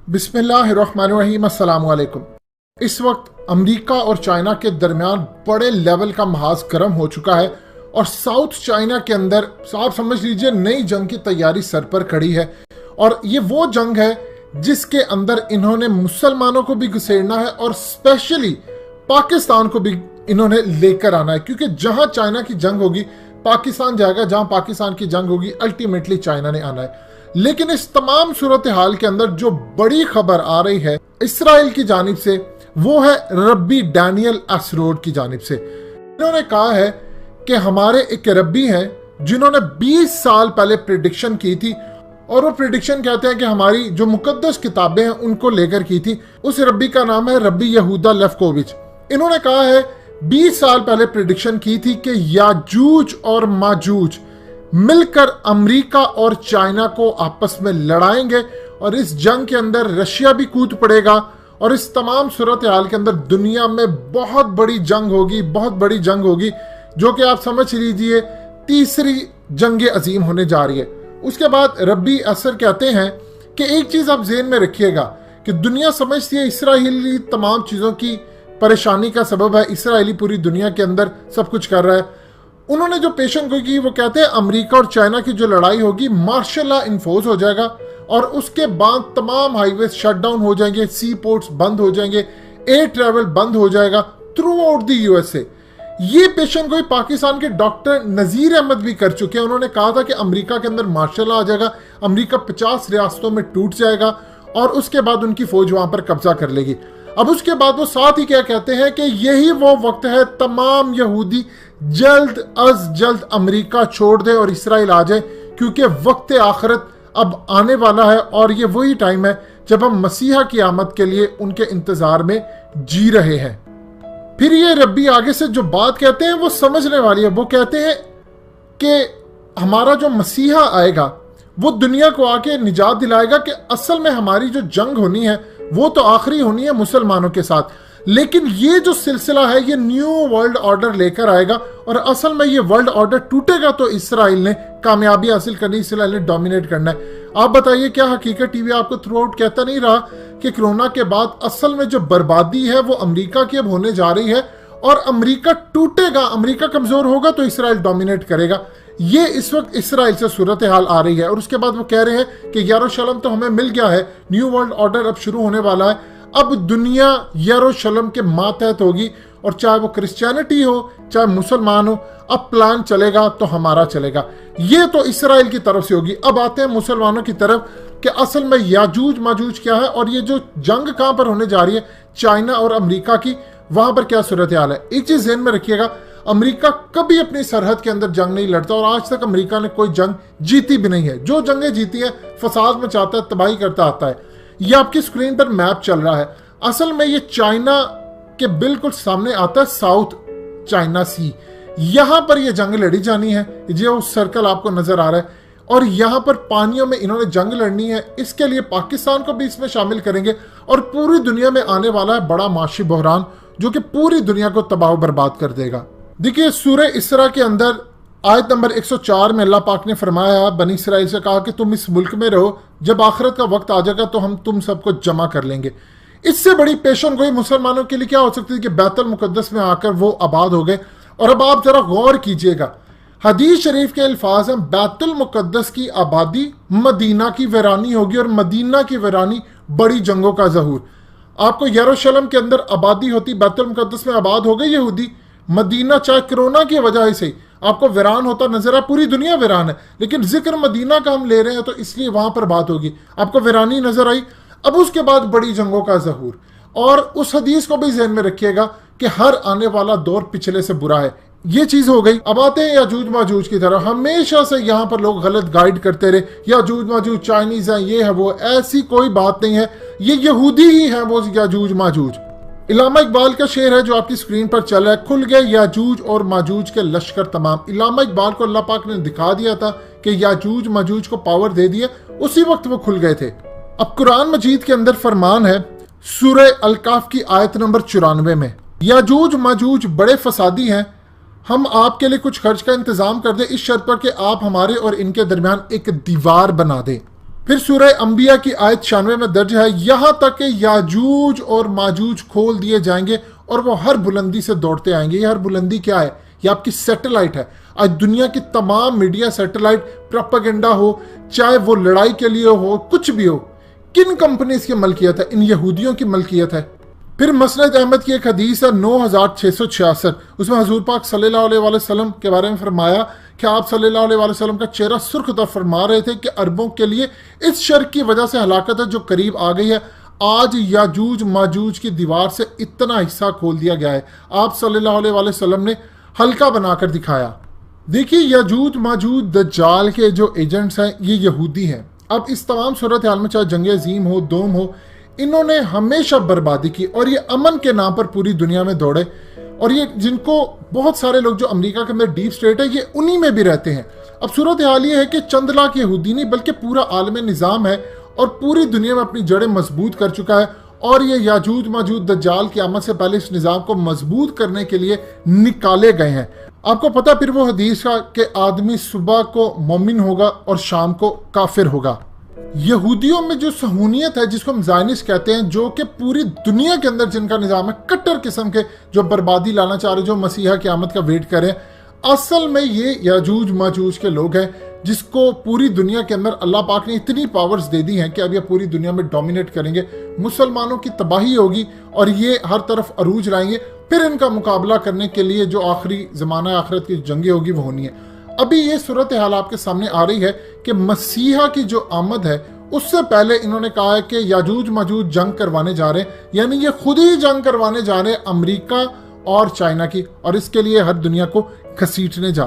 बिस्मिल्लाहिर्रहमानिर्रहीम, अस्सलाम वालेकुम। इस वक्त अमेरिका और चाइना के दरमियान बड़े लेवल का महाज गर्म हो चुका है और साउथ चाइना के अंदर आप समझ लीजिए नई जंग की तैयारी सर पर खड़ी है। और ये वो जंग है जिसके अंदर इन्होंने मुसलमानों को भी घुसेड़ना है और स्पेशली पाकिस्तान को भी इन्होंने लेकर आना है, क्योंकि जहां चाइना की जंग होगी पाकिस्तान जाएगा, जहां पाकिस्तान की जंग होगी अल्टीमेटली चाइना ने आना है। लेकिन इस तमाम सूरत हाल के अंदर जो बड़ी खबर आ रही है इसराइल की जानिब से, वो है रब्बी डैनियल एसरोड की जानिब से। इन्होंने कहा है कि हमारे एक रब्बी हैं जिन्होंने 20 साल पहले प्रेडिक्शन की थी, और वो प्रेडिक्शन कहते हैं कि हमारी जो मुकद्दस किताबें हैं उनको लेकर की थी। उस रब्बी का नाम है रब्बी यहूदा लेफ्कोविच। इन्होंने कहा है 20 साल पहले प्रेडिक्शन की थी कि याजूज और माजूज मिलकर अमेरिका और चाइना को आपस में लड़ाएंगे और इस जंग के अंदर रशिया भी कूद पड़ेगा और इस तमाम सूरत हाल के अंदर दुनिया में बहुत बड़ी जंग होगी, बहुत बड़ी जंग होगी, जो कि आप समझ लीजिए तीसरी जंग अजीम होने जा रही है। उसके बाद रब्बी असर कहते हैं कि एक चीज आप जेहन में रखिएगा कि दुनिया समझती है इसराइली तमाम चीजों की परेशानी का सबब है, इसराइली पूरी दुनिया के अंदर सब कुछ कर रहा है। उन्होंने जो पेशन गोई की वो कहते हैं अमेरिका और चाइना की जो लड़ाई होगी मार्शल लॉ इन्फोर्स हो जाएगा और उसके बाद तमाम हाईवे शटडाउन हो जाएंगे, सी पोर्ट्स बंद हो जाएंगे, एयर ट्रैवल बंद हो जाएगा थ्रू आउट द यूएसए। ये पेशन गोई पाकिस्तान के डॉक्टर नजीर अहमद भी कर चुके हैं। उन्होंने कहा था कि अमेरिका के अंदर मार्शल लॉ आ जाएगा, अमेरिका 50 रियासतों में टूट जाएगा और उसके बाद उनकी फौज वहां पर कब्जा कर लेगी। अब उसके बाद वो साथ ही क्या कहते हैं कि यही वो वक्त है तमाम यहूदी जल्द अज जल्द अमेरिका छोड़ दे और इसराइल आ जाए, क्योंकि वक्त आखिरत अब आने वाला है और ये वही टाइम है जब हम मसीहा की आमद के लिए उनके इंतजार में जी रहे हैं। फिर ये रब्बी आगे से जो बात कहते हैं वो समझने वाली है। वो कहते हैं कि हमारा जो मसीहा आएगा वो दुनिया को आके निजात दिलाएगा कि असल में हमारी जो जंग होनी है वो तो आखिरी होनी है मुसलमानों के साथ, लेकिन ये जो सिलसिला है ये न्यू वर्ल्ड ऑर्डर लेकर आएगा और असल में ये वर्ल्ड ऑर्डर टूटेगा तो इसराइल ने कामयाबी हासिल करनी, इसराइल ने डोमिनेट करना है। आप बताइए क्या हकीकत टीवी आपको थ्रू आउट कहता नहीं रहा कि कोरोना के बाद असल में जो बर्बादी है वो अमेरिका की अब होने जा रही है और अमेरिका टूटेगा, अमेरिका कमजोर होगा तो इसराइल डोमिनेट करेगा। ये इस वक्त इसराइल से सूरत हाल आ रही है। और उसके बाद वो कह रहे हैं कि यरूशलेम तो हमें मिल गया है, न्यू वर्ल्ड ऑर्डर अब शुरू होने वाला है, अब दुनिया यरूशलेम के मातहत होगी और चाहे वो क्रिश्चियनिटी हो चाहे मुसलमान हो, अब प्लान चलेगा तो हमारा चलेगा। ये तो इसराइल की तरफ से होगी। अब आते हैं मुसलमानों की तरफ कि असल में याजूज माजूज क्या है और ये जो जंग कहां पर होने जा रही है चाइना और अमेरिका की, वहां पर क्या सूरत हाल है। एक चीज ध्यान में रखिएगा, अमेरिका कभी अपनी सरहद के अंदर जंग नहीं लड़ता और आज तक अमेरिका ने कोई जंग जीती भी नहीं है। जो जंगें जीती है फसाद मचाता है, तबाही करता आता है। ये आपकी स्क्रीन पर मैप चल रहा है। असल में ये चाइना के बिल्कुल सामने आता है साउथ चाइना सी, यहां पर ये जंग लड़ी जानी है। जो सर्कल आपको नजर आ रहा है और यहां पर पानियों में इन्होंने जंग लड़नी है। इसके लिए पाकिस्तान को भी इसमें शामिल करेंगे और पूरी दुनिया में आने वाला है बड़ा माशी बहरान जो कि पूरी दुनिया को तबाह बर्बाद कर देगा। देखिए सूरह इसरा के अंदर आयत नंबर 104 में अल्लाह पाक ने फरमाया, बनी इसराइल से कहा कि तुम इस मुल्क में रहो, जब आखिरत का वक्त आ जाएगा तो हम तुम सबको जमा कर लेंगे। इससे बड़ी पेशन गोई मुसलमानों के लिए क्या हो सकती है कि बैतुल मुकद्दस में आकर वो आबाद हो गए। और अब आप जरा गौर कीजिएगा, हदीस शरीफ के अल्फाज हैं, बैतुल मुकद्दस की आबादी मदीना की वीरानी होगी और मदीना की वीरानी बड़ी जंगों का ज़हूर। आपको यरूशलेम के अंदर आबादी होती, बैतुल मुकद्दस में आबाद हो गए यहूदी, मदीना चाहे कोरोना की वजह से आपको वीरान होता नजर आए, पूरी दुनिया वीरान है, लेकिन जिक्र मदीना का हम ले रहे हैं तो इसलिए वहां पर बात होगी, आपको वीरानी नजर आई। अब उसके बाद बड़ी जंगों का ज़हूर, और उस हदीस को भी ज़हन में रखिएगा कि हर आने वाला दौर पिछले से बुरा है। ये चीज हो गई। अब आते हैं याजूज माजूज की तरफ। हमेशा से यहाँ पर लोग गलत गाइड करते रहे, याजूज माजूज चाइनीज है, ये है वो, ऐसी कोई बात नहीं है, ये यहूदी ही है वो याजूज माजूज। इलामा इकबाल का शेर है जो आपकी स्क्रीन पर चल रहा है, खुल गए याजूज और माजूज के लश्कर तमाम। इलामा इकबाल को अल्लाह पाक ने दिखा दिया था कि याजूज माजूज को पावर दे दिया, उसी वक्त वो खुल गए थे। अब कुरान मजीद के अंदर फरमान है सूरह अल-काफ की आयत नंबर 94 में, याजूज माजूज बड़े फसादी हैं, हम आपके लिए कुछ खर्च का इंतजाम कर दें इस शर्त पर कि आप हमारे और इनके दरमियान एक दीवार बना दें। फिर सूरह अंबिया की आयत 96 में दर्ज है, यहां तक कि याजूज और माजूज खोल दिए जाएंगे और वो हर बुलंदी से दौड़ते आएंगे। ये हर बुलंदी क्या है? ये आपकी सैटेलाइट है। आज दुनिया की तमाम मीडिया सैटेलाइट प्रोपेगेंडा हो, चाहे वो लड़ाई के लिए हो, कुछ भी हो, किन कंपनीज की मलकियत है? इन यहूदियों की मलकियत है। फिर मसनद अहमद की एक हदीस है 9666, उसमें हजूर पाक सल्लल्लाहु अलैहि वसल्लम के बारे में फरमाया कि आप सल्लल्लाहु अलैहि वसल्लम का चेहरा सुर्ख था, फरमा रहे थे कि अरबों के लिए इस शर की वजह से हलाकत है जो करीब आ गई है। आज याजूज माजूज की दीवार से इतना हिस्सा खोल दिया गया है। आप सल्लल्लाहु अलैहि वसल्लम ने हल्का बनाकर दिखाया। देखिए, याजूज माजूज दज्जाल के जो एजेंट्स हैं ये यहूदी हैं। अब इस तमाम सूरत हाल में चाहे जंग अजीम हो, दोम हो, इन्होंने हमेशा बर्बादी की और ये अमन के नाम पर पूरी दुनिया में दौड़े। और ये जिनको बहुत सारे लोग जो अमेरिका के अंदर डीप स्टेट है, ये उन्हीं में भी रहते हैं। अब सूरत हाल ये है कि चंद लाख यहूदी नहीं बल्कि पूरा आलमी निज़ाम है और पूरी दुनिया में अपनी जड़ें मजबूत कर चुका है। और ये याजूज माजूज दज्जाल की आमद से पहले इस निज़ाम को मजबूत करने के लिए निकाले गए हैं। आपको पता फिर वो हदीस का कि आदमी सुबह को मोमिन होगा और शाम को काफिर होगा। यहूदियों में जो सहूनियत है जिसको हम ज़ायनिस्ट कहते हैं, जो कि पूरी दुनिया के अंदर जिनका निज़ाम है, कट्टर किस्म के जो बर्बादी लाना चाह रहे, जो मसीहा की आमद का वेट करें, असल में ये याजूज माजूज के लोग हैं जिसको पूरी दुनिया के अंदर अल्लाह पाक ने इतनी पावर्स दे दी हैं कि अब ये पूरी दुनिया में डोमिनेट करेंगे। मुसलमानों की तबाही होगी और ये हर तरफ अरूज लाएंगे। फिर इनका मुकाबला करने के लिए जो आखिरी ज़माना आखिरत की जंगें होगी वो होनी है। अभी ये सूरत हाल आपके सामने आ रही है कि मसीहा की जो आमद है उससे पहले इन्होंने कहा है कि याजूज माजूज जंग करवाने जा रहे हैं, यानी ये खुद ही जंग करवाने जा रहे हैं अमेरिका और चाइना की, और इसके लिए हर दुनिया को घसीटने जा रहे हैं।